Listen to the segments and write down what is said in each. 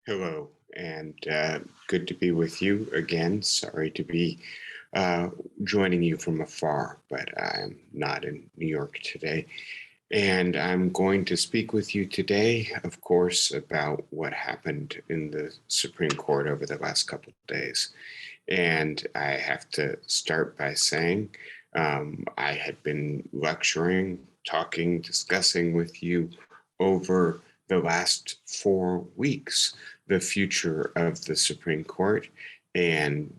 Hello, and good to be with you again. Sorry to be uh, joining you from afar, but I'm not in New York today. And I'm going to speak with you today, of course, about what happened in the Supreme Court over the last couple of days. And I have to start by saying I had been lecturing, talking, discussing with you over the last 4 weeks the future of the Supreme Court and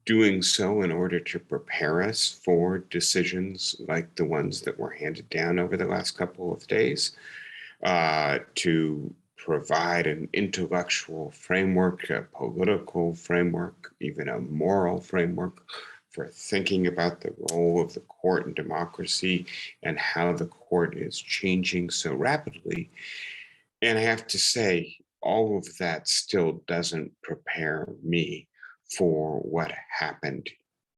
doing so in order to prepare us for decisions like the ones that were handed down over the last couple of days, to provide an intellectual framework, a political framework, even a moral framework for thinking about the role of the court in democracy and how the court is changing so rapidly. And I have to say, all of that still doesn't prepare me for what happened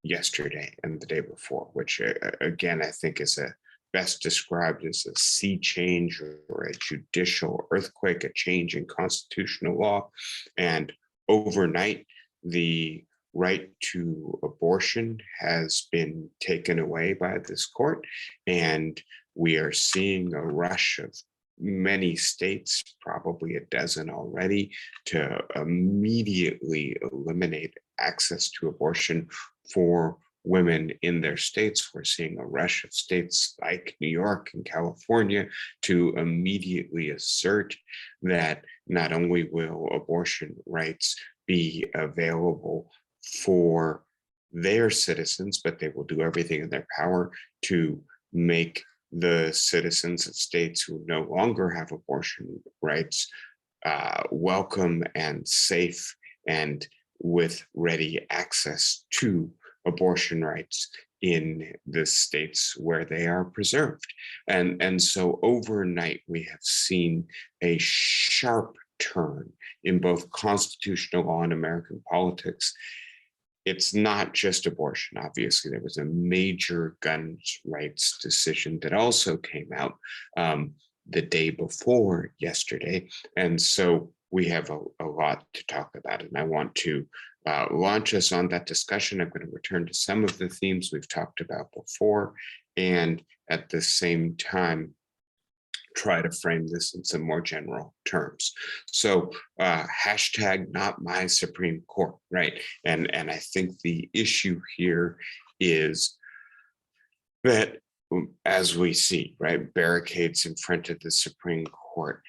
yesterday and the day before, which again, I think is a best described as a sea change or a judicial earthquake, a change in constitutional law. And overnight, the right to abortion has been taken away by this court. And we are seeing a rush of many states, probably a dozen already, to immediately eliminate access to abortion for women in their states. We're seeing a rush of states like New York and California to immediately assert that not only will abortion rights be available for their citizens, but they will do everything in their power to make the citizens of states who no longer have abortion rights welcome and safe and with ready access to abortion rights in the states where they are preserved. And so overnight, we have seen a sharp turn in both constitutional law and American politics. It's not just abortion. Obviously, there was a major gun rights decision that also came out the day before yesterday. And so we have a lot to talk about. And I want to launch us on that discussion. I'm going to return to some of the themes we've talked about before. And at the same time, try to frame this in some more general terms. So hashtag not my Supreme Court, right? And I think the issue here is that as we see, right, barricades in front of the Supreme Court,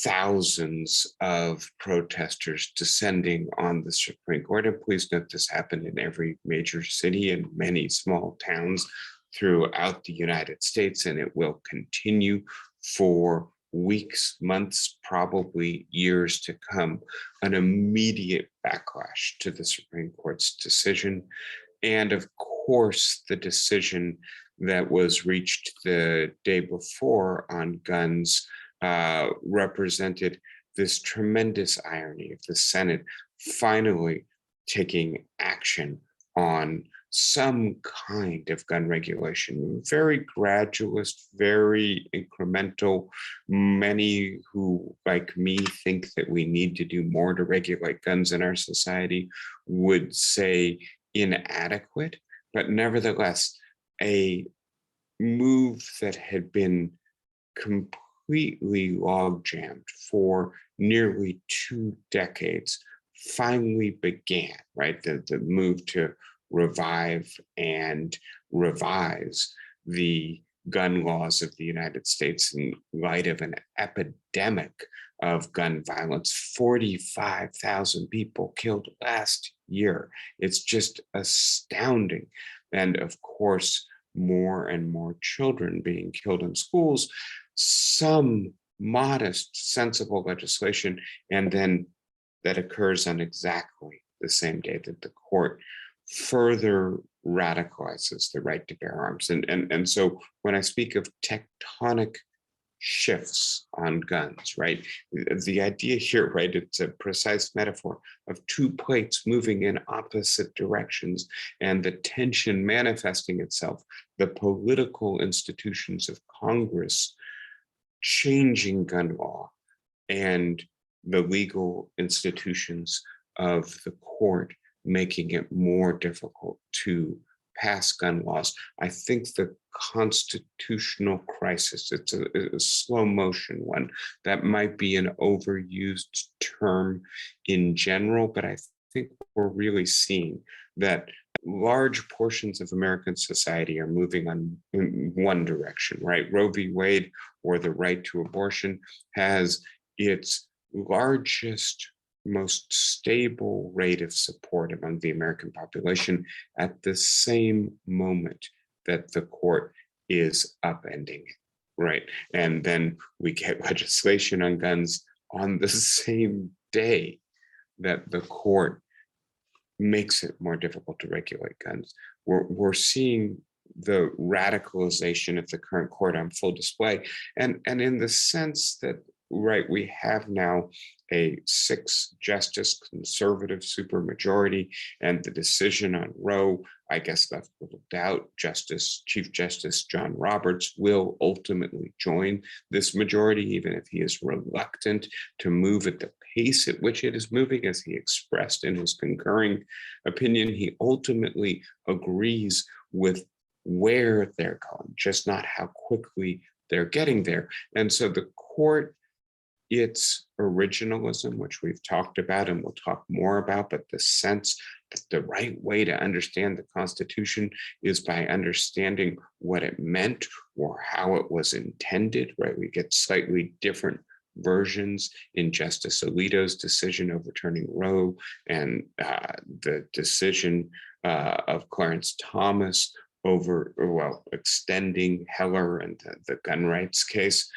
thousands of protesters descending on the Supreme Court. And please note this happened in every major city and many small towns throughout the United States, and it will continue for weeks, months, probably years to come, an immediate backlash to the Supreme Court's decision. And of course, the decision that was reached the day before on guns represented this tremendous irony of the Senate finally taking action on some kind of gun regulation, very gradualist, very incremental. Many who, like me, think that we need to do more to regulate guns in our society would say inadequate, but nevertheless, a move that had been completely log jammed for nearly 2 decades finally began, right? The move to revive and revise the gun laws of the United States in light of an epidemic of gun violence. 45,000 people killed last year. It's just astounding. And of course, more and more children being killed in schools, some modest, sensible legislation, and then that occurs on exactly the same day that the court further radicalizes the right to bear arms. And so when I speak of tectonic shifts on guns, right? The idea here, right? It's a precise metaphor of two plates moving in opposite directions and the tension manifesting itself, the political institutions of Congress changing gun law and the legal institutions of the court, making it more difficult to pass gun laws. I think the constitutional crisis, it's a slow motion one. That might be an overused term in general, but I think we're really seeing that large portions of American society are moving in one direction, right? Roe v. Wade, or the right to abortion, has its largest, most stable rate of support among the American population at the same moment that the court is upending it, right? And then we get legislation on guns on the same day that the court makes it more difficult to regulate guns. We're seeing the radicalization of the current court on full display, and in the sense that, right, we have now a 6-justice conservative supermajority, and the decision on Roe, I guess, left little doubt. Chief Justice John Roberts will ultimately join this majority, even if he is reluctant to move at the pace at which it is moving, as he expressed in his concurring opinion. He ultimately agrees with where they're going, just not how quickly they're getting there. And so the court, its originalism, which we've talked about and we'll talk more about, but the sense that the right way to understand the Constitution is by understanding what it meant or how it was intended, right? We get slightly different versions in Justice Alito's decision overturning Roe, and the decision of Clarence Thomas extending Heller and the gun rights case.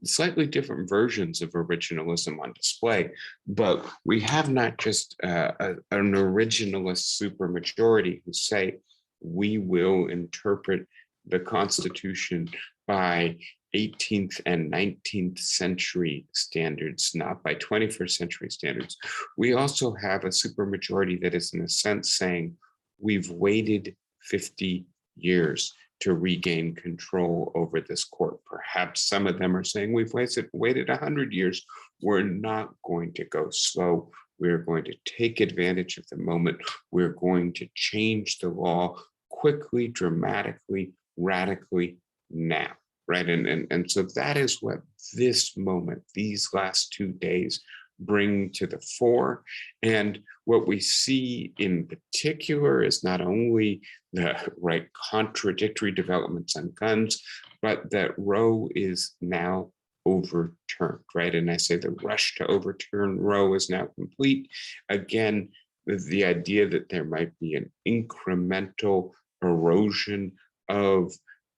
Slightly different versions of originalism on display, but we have not just an originalist supermajority who say we will interpret the Constitution by 18th and 19th century standards, not by 21st century standards. We also have a supermajority that is, in a sense, saying we've waited 50 years to regain control over this court. Perhaps some of them are saying we've waited 100 years. We're not going to go slow. We're going to take advantage of the moment. We're going to change the law quickly, dramatically, radically now, right? And so that is what this moment, these last 2 days, bring to the fore. And what we see in particular is not only the right contradictory developments on guns, but that Roe is now overturned, right? And I say the rush to overturn Roe is now complete. Again, the idea that there might be an incremental erosion of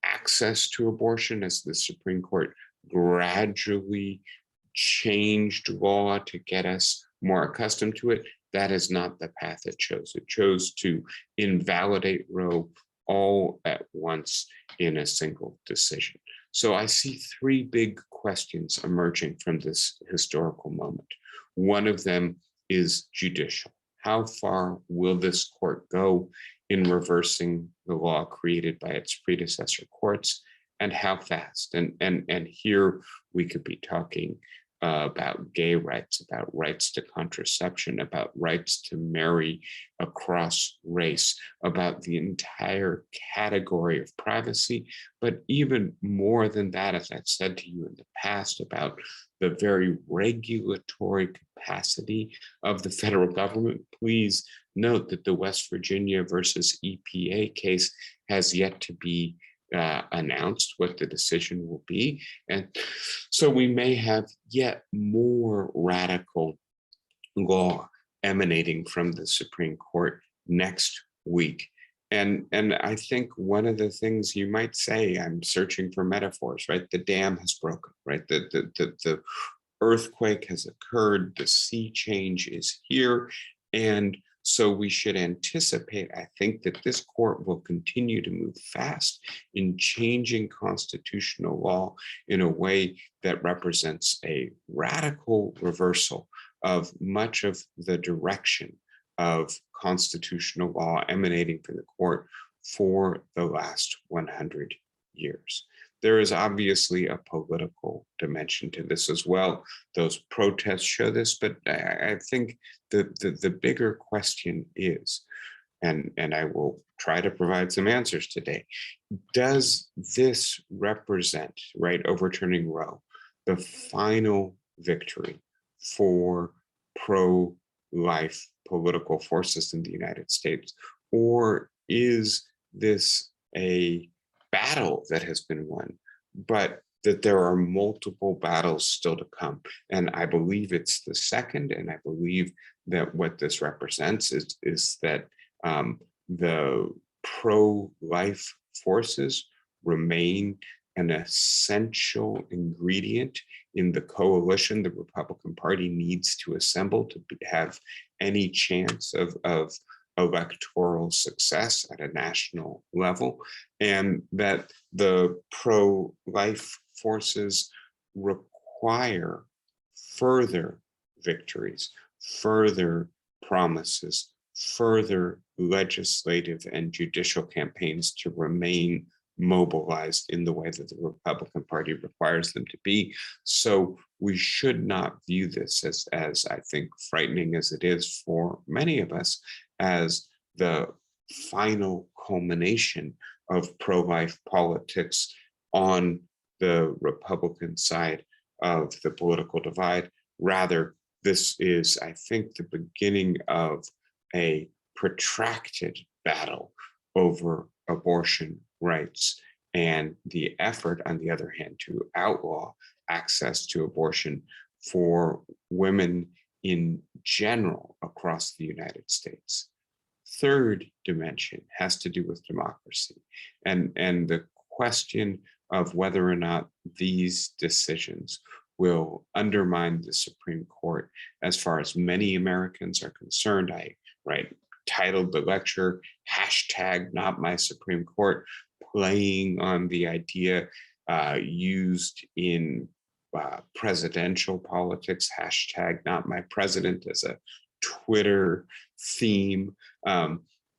access to abortion as the Supreme Court gradually changed law to get us more accustomed to it, that is not the path it chose. It chose to invalidate Roe all at once in a single decision. So I see 3 big questions emerging from this historical moment. One of them is judicial. How far will this court go in reversing the law created by its predecessor courts, and how fast? And here we could be talking about gay rights, about rights to contraception, about rights to marry across race, about the entire category of privacy, but even more than that, as I've said to you in the past, about the very regulatory capacity of the federal government. Please note that the West Virginia versus EPA case has yet to be announced what the decision will be. And so we may have yet more radical law emanating from the Supreme Court next week. And I think one of the things you might say, I'm searching for metaphors, right? The dam has broken, right? The earthquake has occurred, the sea change is here. And so we should anticipate, I think, that this court will continue to move fast in changing constitutional law in a way that represents a radical reversal of much of the direction of constitutional law emanating from the court for the last 100 years. there is obviously a political dimension to this as well. Those protests show this, but I think the bigger question is, and I will try to provide some answers today. Does this represent, right, overturning Roe, the final victory for pro-life political forces in the United States? Or is this a battle that has been won, but that there are multiple battles still to come? And I believe it's the second, and I believe that what this represents is that the pro-life forces remain an essential ingredient in the coalition the Republican Party needs to assemble to have any chance of electoral success at a national level, and that the pro-life forces require further victories, further promises, further legislative and judicial campaigns to remain mobilized in the way that the Republican Party requires them to be. So we should not view this as I think, frightening as it is for many of us, as the final culmination of pro-life politics on the Republican side of the political divide. Rather, this is, I think, the beginning of a protracted battle over abortion rights, and the effort, on the other hand, to outlaw access to abortion for women in general across the United States. Third dimension has to do with democracy and the question of whether or not these decisions will undermine the Supreme Court. As far as many Americans are concerned, I titled the lecture #Not My Supreme Court, playing on the idea used in presidential politics, #Not My President, as a Twitter theme.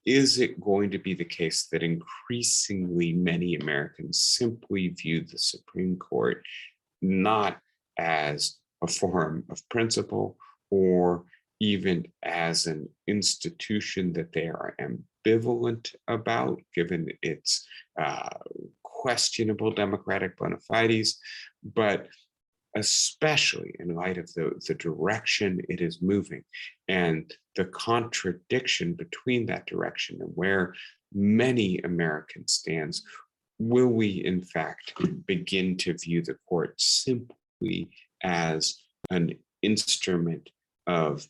Is it going to be the case that increasingly many Americans simply view the Supreme Court not as a forum of principle, or even as an institution that they are ambivalent about, given its questionable democratic bona fides, but especially in light of the direction it is moving and the contradiction between that direction and where many Americans stands? Will we, in fact, begin to view the court simply as an instrument of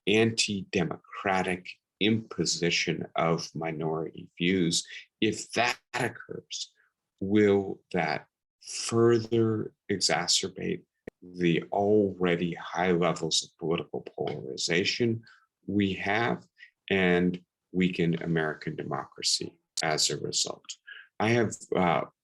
anti-democratic imposition of minority views? If that occurs, will that further exacerbate the already high levels of political polarization we have and weaken American democracy as a result? I have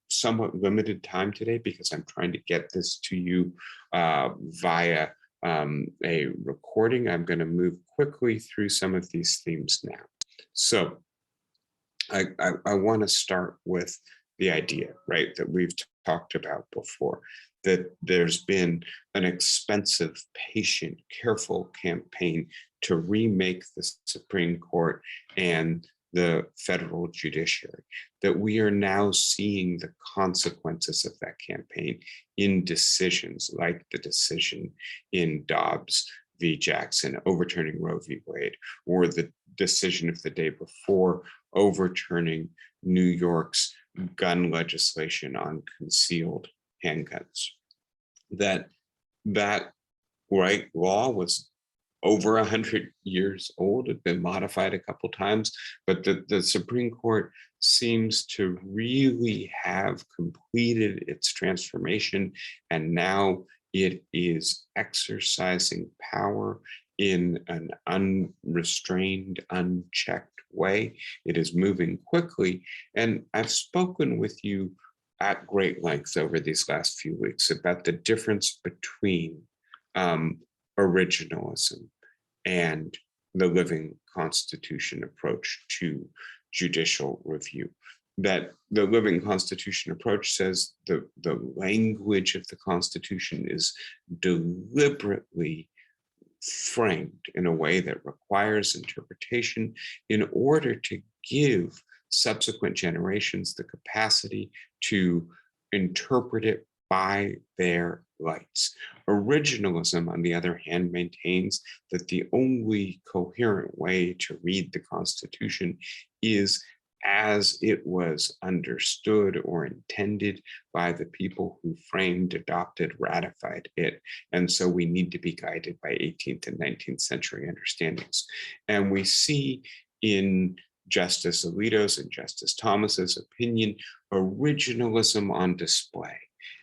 somewhat limited time today because I'm trying to get this to you via a recording. I'm going to move quickly through some of these themes now. So I want to start with the idea, right, that we've talked about before, that there's been an expensive, patient, careful campaign to remake the Supreme Court and the federal judiciary, that we are now seeing the consequences of that campaign in decisions like the decision in Dobbs v. Jackson overturning Roe v. Wade, or the decision of the day before overturning New York's gun legislation on concealed handguns. That law was over 100 years old, had been modified a couple times, but the Supreme Court seems to really have completed its transformation, and now it is exercising power in an unrestrained, unchecked way. It is moving quickly, and I've spoken with you at great length over these last few weeks about the difference between originalism and the living constitution approach to judicial review. that the living constitution approach says the language of the Constitution is deliberately framed in a way that requires interpretation in order to give subsequent generations the capacity to interpret it by their lights. Originalism, on the other hand, maintains that the only coherent way to read the Constitution is as it was understood or intended by the people who framed, adopted, ratified it. And so we need to be guided by 18th and 19th century understandings. And we see in Justice Alito's and Justice Thomas's opinion, originalism on display.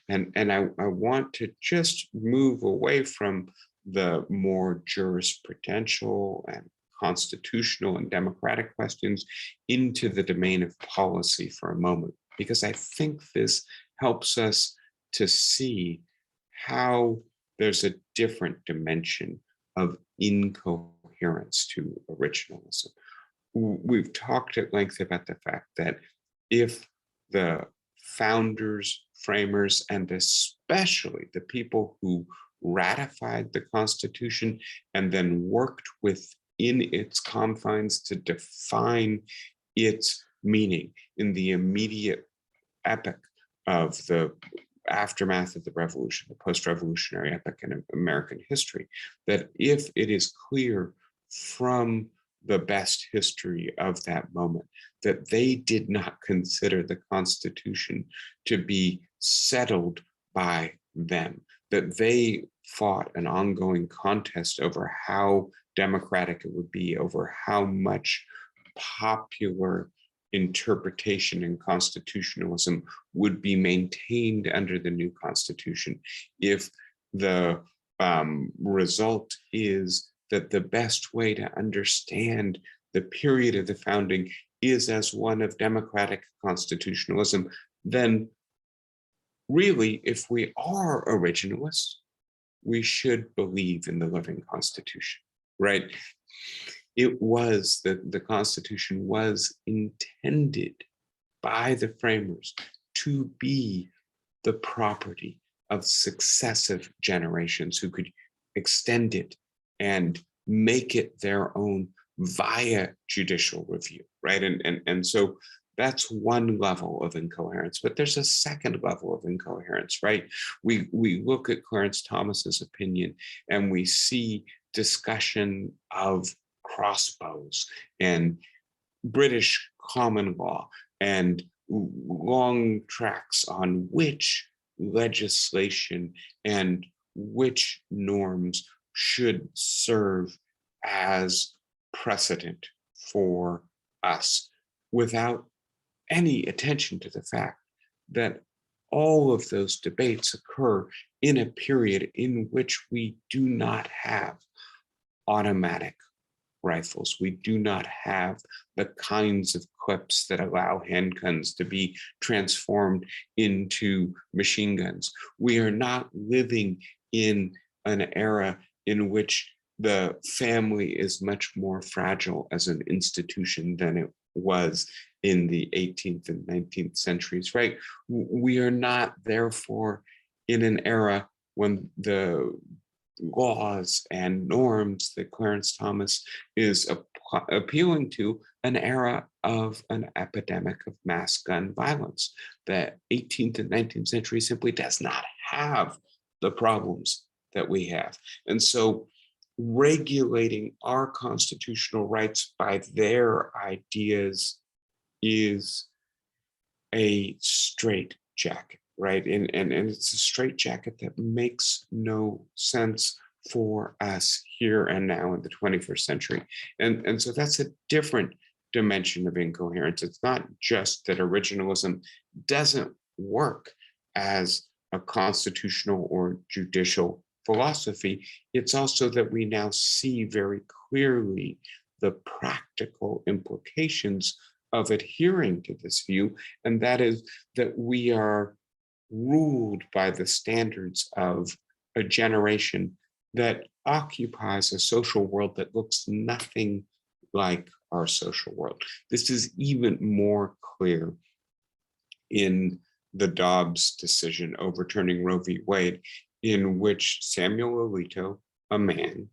And I want to just move away from the more jurisprudential and constitutional and democratic questions into the domain of policy for a moment, because I think this helps us to see how there's a different dimension of incoherence to originalism. We've talked at length about the fact that if the founders, framers, and especially the people who ratified the Constitution and then worked within its confines to define its meaning in the immediate epoch of the aftermath of the revolution, the post-revolutionary epoch in American history, that if it is clear from the best history of that moment that they did not consider the Constitution to be settled by them, that they fought an ongoing contest over how democratic it would be, over how much popular interpretation and constitutionalism would be maintained under the new Constitution. If the result is that the best way to understand the period of the founding is as one of democratic constitutionalism, then really, if we are originalists, we should believe in the living Constitution, right? It was that the Constitution was intended by the framers to be the property of successive generations who could extend it and make it their own via judicial review, right? And so that's one level of incoherence, but there's a second level of incoherence, right? We look at Clarence Thomas's opinion and we see discussion of crossbows and British common law and long tracks on which legislation and which norms should serve as precedent for us, without any attention to the fact that all of those debates occur in a period in which we do not have automatic rifles. We do not have the kinds of clips that allow handguns to be transformed into machine guns. We are not living in an era in which the family is much more fragile as an institution than it was in the 18th and 19th centuries, right? We are not, therefore, in an era when the laws and norms that Clarence Thomas is appealing to, an era of an epidemic of mass gun violence. The 18th and 19th century simply does not have the problems that we have. And so regulating our constitutional rights by their ideas is a straitjacket, right? And it's a straitjacket that makes no sense for us here and now in the 21st century. And so that's a different dimension of incoherence. It's not just that originalism doesn't work as a constitutional or judicial philosophy, it's also that we now see very clearly the practical implications of adhering to this view, and that is that we are ruled by the standards of a generation that occupies a social world that looks nothing like our social world. This is even more clear in the Dobbs decision overturning Roe v. Wade, in which Samuel Alito, a man,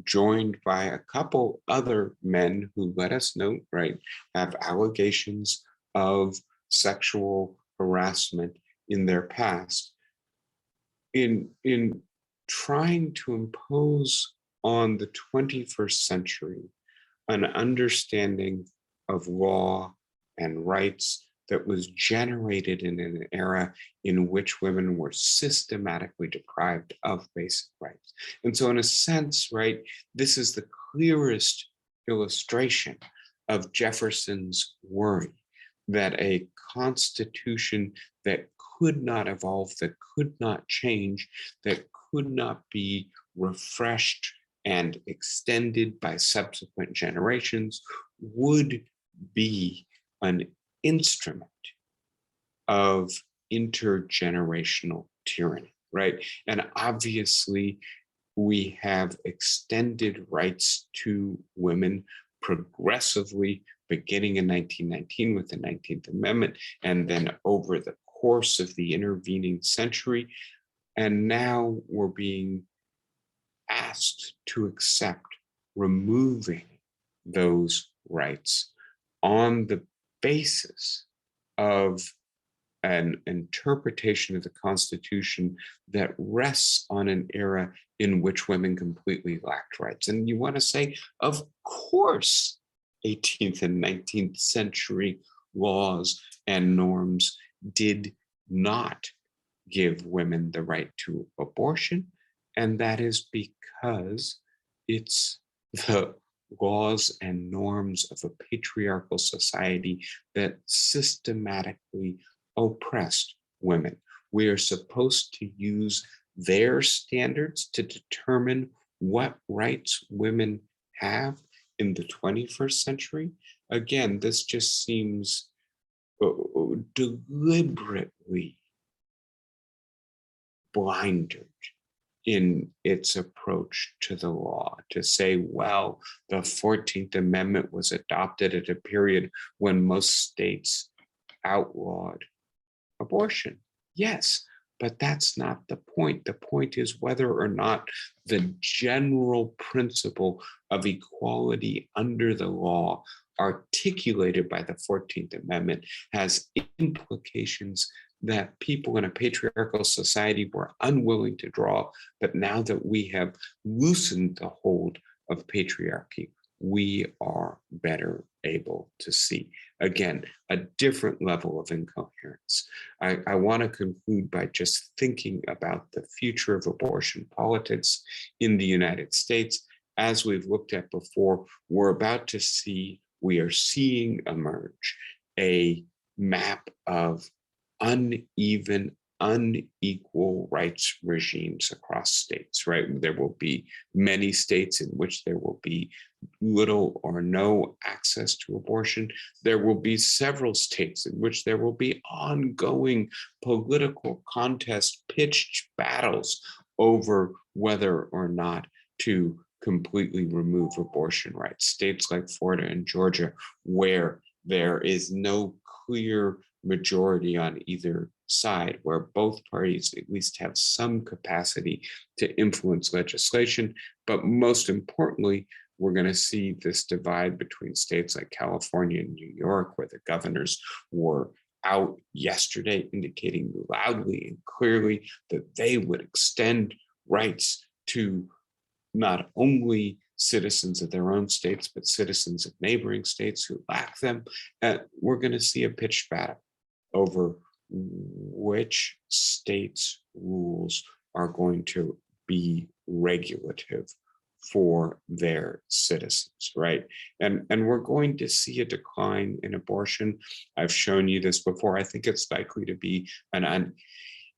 joined by a couple other men who, let us note, right, have allegations of sexual harassment in their past, in trying to impose on the 21st century an understanding of law and rights that was generated in an era in which women were systematically deprived of basic rights. And so, in a sense, right, this is the clearest illustration of Jefferson's worry that a constitution that could not evolve, that could not change, that could not be refreshed and extended by subsequent generations would be an instrument of intergenerational tyranny, right? And obviously, we have extended rights to women progressively, beginning in 1919 with the 19th Amendment, and then over the course of the intervening century. And now we're being asked to accept removing those rights on the basis of an interpretation of the Constitution that rests on an era in which women completely lacked rights. And you want to say, of course, 18th and 19th century laws and norms did not give women the right to abortion. And that is because it's the laws and norms of a patriarchal society that systematically oppressed women. We are supposed to use their standards to determine what rights women have in the 21st century. Again, this just seems deliberately blinded in its approach to the law, to say, well, the 14th Amendment was adopted at a period when most states outlawed abortion. Yes, but that's not the point. The point is whether or not the general principle of equality under the law articulated by the 14th Amendment has implications that people in a patriarchal society were unwilling to draw. But now that we have loosened the hold of patriarchy, we are better able to see. Again, a different level of incoherence. I want to conclude by just thinking about the future of abortion politics in the United States. As we've looked at before, we are seeing emerge a map of uneven, unequal rights regimes across states, right? There will be many states in which there will be little or no access to abortion. There will be several states in which there will be ongoing political contest, pitched battles over whether or not to completely remove abortion rights. States like Florida and Georgia, where there is no clear majority on either side, where both parties at least have some capacity to influence legislation. But most importantly, we're going to see this divide between states like California and New York, where the governors were out yesterday indicating loudly and clearly that they would extend rights to not only citizens of their own states, but citizens of neighboring states who lack them. We're going to see a pitched battle over which states' rules are going to be regulative for their citizens, right? And we're going to see a decline in abortion. I've shown you this before. I think it's likely to be an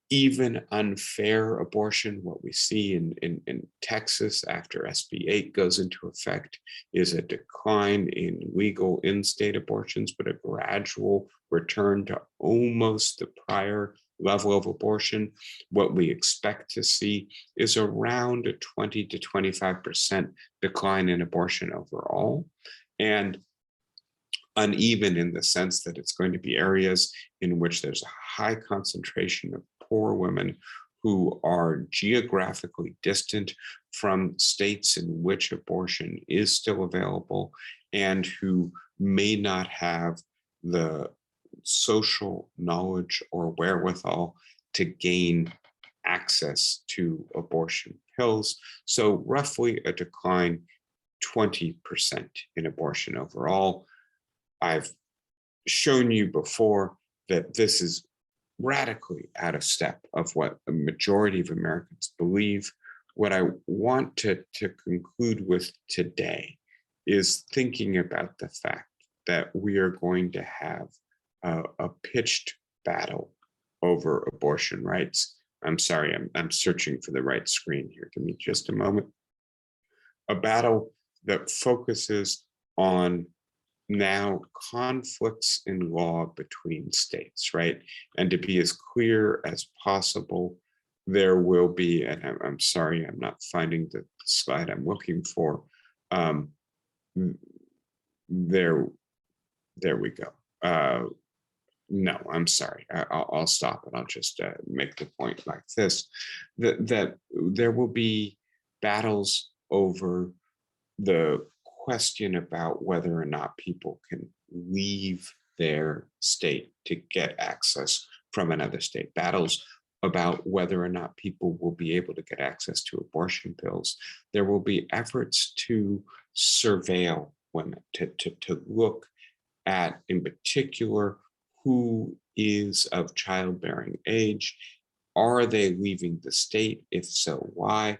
even unfair abortion. What we see in Texas after SB 8 goes into effect is a decline in legal in-state abortions, but a gradual return to almost the prior level of abortion. What we expect to see is around a 20 to 25% decline in abortion overall. And uneven in the sense that it's going to be areas in which there's a high concentration of poor women who are geographically distant from states in which abortion is still available and who may not have the social knowledge or wherewithal to gain access to abortion pills. So, roughly a decline 20% in abortion overall. I've shown you before that this is radically out of step of what a majority of Americans believe. What I want to conclude with today is thinking about the fact that we are going to have a pitched battle over abortion rights. I'm sorry, I'm searching for the right screen here. Give me just a moment. A battle that focuses on now conflicts in law between states, right? And to be as clear as possible, there will be, and I'm sorry, I'm not finding the slide I'm looking for. Um, there, there we go. No, I'm sorry. I'll stop and I'll just make the point like this: that there will be battles over the question about whether or not people can leave their state to get access from another state, battles about whether or not people will be able to get access to abortion pills. There will be efforts to surveil women, to look at, in particular, who is of childbearing age. Are they leaving the state? If so, why?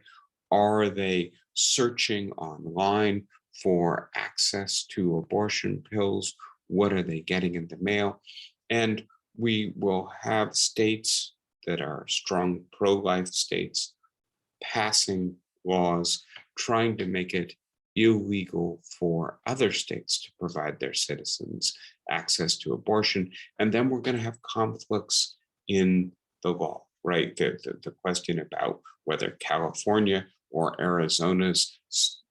Are they searching online for access to abortion pills? What are they getting in the mail? And we will have states that are strong pro life states passing laws trying to make it illegal for other states to provide their citizens access to abortion. And then we're going to have conflicts in the law, right? The question about whether California or Arizona's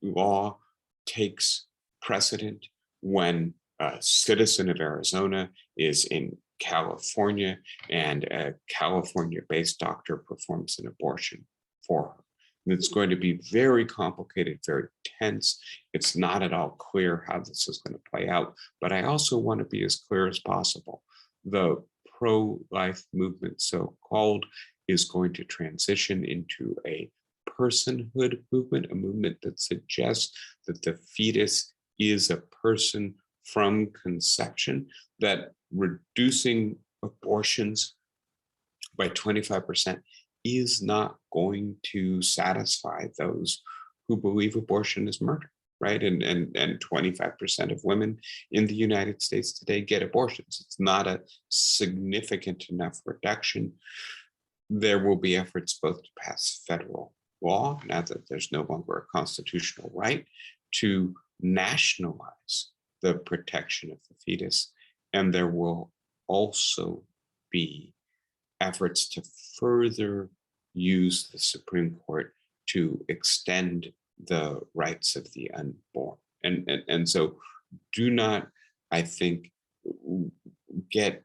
law takes precedent when a citizen of Arizona is in California and a California based doctor performs an abortion for her. And it's going to be very complicated, very tense. It's not at all clear how this is going to play out. But I also want to be as clear as possible. The pro life movement, so called, is going to transition into a personhood movement, a movement that suggests that the fetus is a person from conception, that reducing abortions by 25% is not going to satisfy those who believe abortion is murder, right? And 25% of women in the United States today get abortions. It's not a significant enough reduction. There will be efforts both to pass federal law, now that there's no longer a constitutional right, to nationalize the protection of the fetus. And there will also be efforts to further use the Supreme Court to extend the rights of the unborn. And so do not, I think, get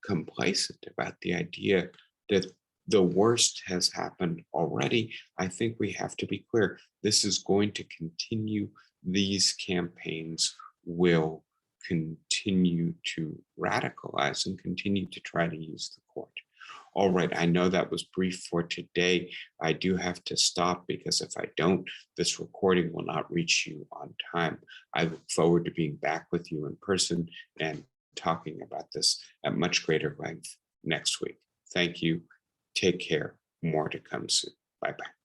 complacent about the idea that the worst has happened already. I think we have to be clear. This is going to continue. These campaigns will continue to radicalize and continue to try to use the court. All right, I know that was brief for today. I do have to stop because if I don't, this recording will not reach you on time. I look forward to being back with you in person and talking about this at much greater length next week. Thank you. Take care. More to come soon. Bye-bye.